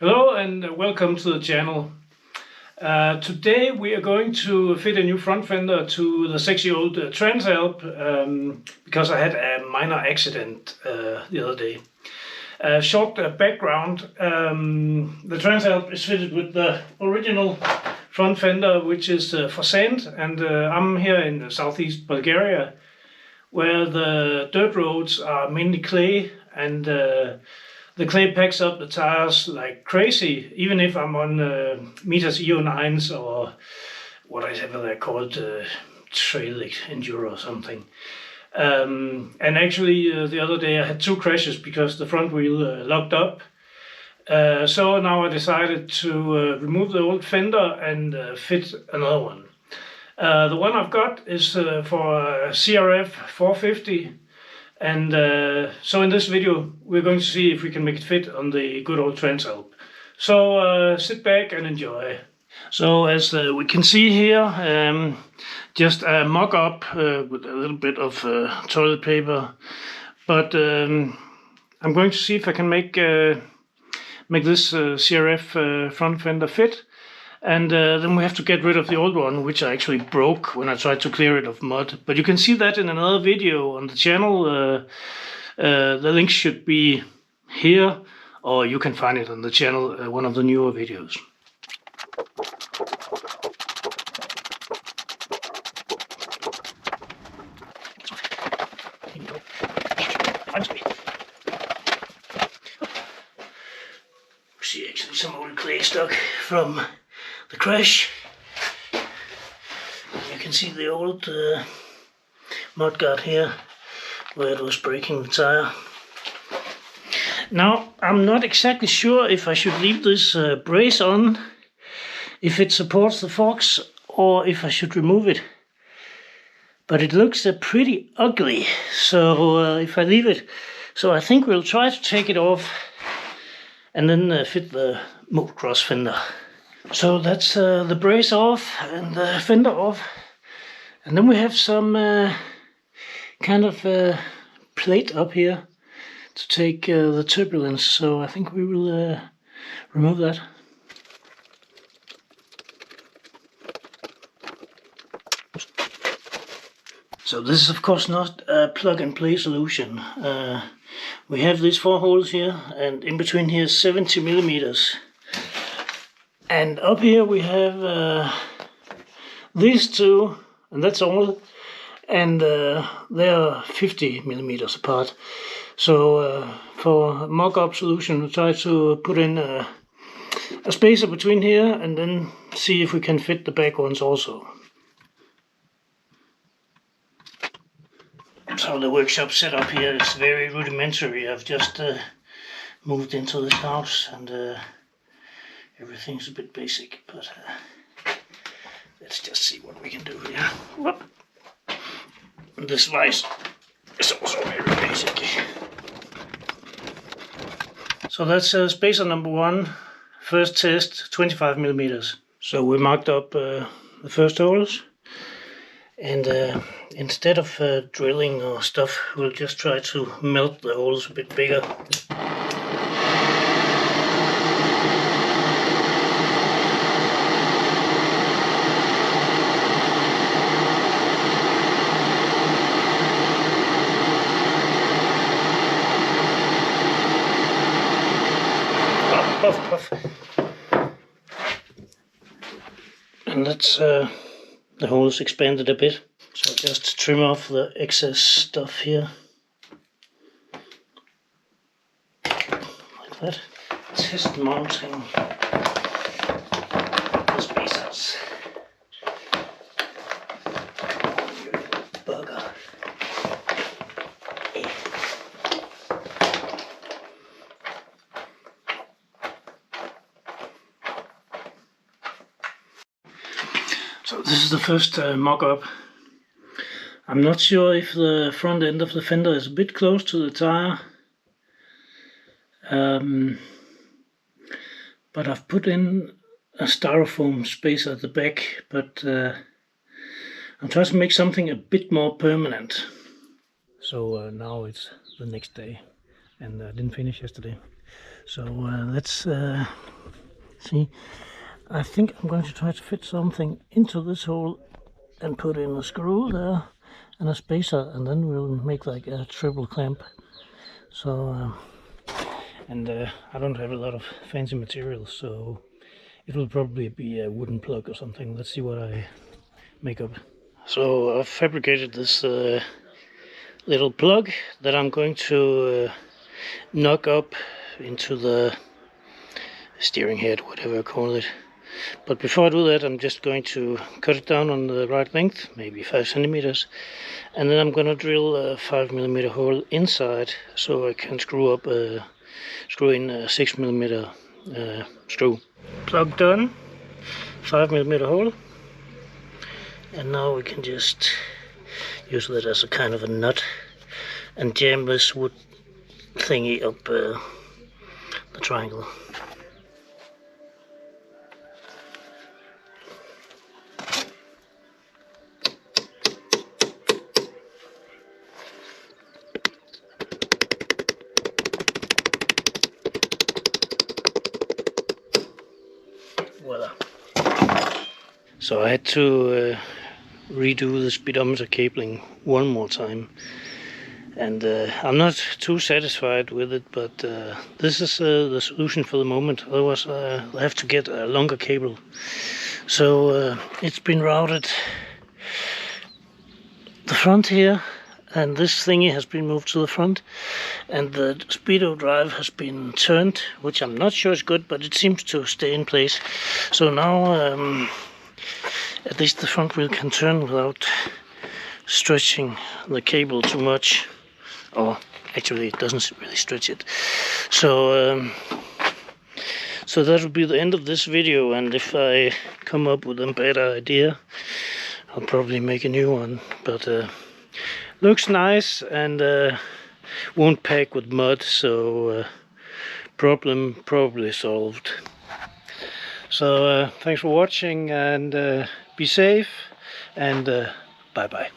Hello and welcome to the channel. Today we are going to fit a new front fender to the sexy old Transalp because I had a minor accident the other day. Short background, the Transalp is fitted with the original front fender, which is for sand, and I'm here in southeast Bulgaria where the dirt roads are mainly clay, and the clay packs up the tires like crazy, even if I'm on meters EO9s or whatever they're called, trail enduro or something. And actually the other day I had 2 crashes because the front wheel locked up. So now I decided to remove the old fender and fit another one. The one I've got is for a CRF 450. And so in this video we're going to see if we can make it fit on the good old Transalp. So sit back and enjoy. So as we can see here, just a mock-up with a little bit of toilet paper. But I'm going to see if I can make this CRF front fender fit. And then we have to get rid of the old one, which I actually broke when I tried to clear it of mud. But you can see that in another video on the channel. The link should be here, or you can find it on the channel, one of the newer videos. See actually some old clay stock from the crash. You can see the old mud guard here where it was breaking the tire. Now I'm not exactly sure if I should leave this brace on, if it supports the forks, or if I should remove it. But it looks pretty ugly, so if I leave it, so I think we'll try to take it off and then fit the motocross fender. So that's the brace off and the fender off, and then we have some kind of plate up here to take the turbulence, so I think we will remove that. So this is of course not a plug and play solution. We have these 4 holes here, and in between here 70 millimeters. And up here we have these 2, and that's all, and they are 50 millimeters apart. So for mock-up solution, we'll try to put in a spacer between here and then see if we can fit the back ones also. So the workshop setup here is very rudimentary. I've just moved into this house, and everything's a bit basic, but let's just see what we can do here. Whoop. And this vise is also very basic. So that's spacer number 1, first test, 25 millimeters. So we marked up the first holes, and instead of drilling or stuff, we'll just try to melt the holes a bit bigger. Puff, puff. And that's the holes expanded a bit, so just trim off the excess stuff here, like that. Test mounting the spacers. You little bugger. So this is the first mock-up. I'm not sure if the front end of the fender is a bit close to the tire, but I've put in a styrofoam spacer at the back, but I'm trying to make something a bit more permanent. So now it's the next day, and I didn't finish yesterday. So let's See, I think I'm going to try to fit something into this hole and put in a screw there and a spacer, and then we'll make like a triple clamp. So I don't have a lot of fancy materials, so it will probably be a wooden plug or something. Let's see what I make up. So I've fabricated this little plug that I'm going to knock up into the steering head, whatever I call it. But before I do that, I'm just going to cut it down on the right length, maybe 5 centimeters, and then I'm going to drill a 5mm hole inside so I can screw in a 6mm screw. Plug done, 5mm hole, and now we can just use that as a kind of a nut and jam this wood thingy up the triangle. Voila. So I had to redo the speedometer cabling one more time, and I'm not too satisfied with it, but this is the solution for the moment. Otherwise I have to get a longer cable. So it's been routed the front here, and this thingy has been moved to the front, and the Speedo drive has been turned, which I'm not sure is good, but it seems to stay in place. So now at least the front wheel can turn without stretching the cable too much. Or actually it doesn't really stretch it. So so that will be the end of this video, and if I come up with a better idea, I'll probably make a new one. But looks nice and won't pack with mud, so problem probably solved. So thanks for watching, and be safe, and bye bye.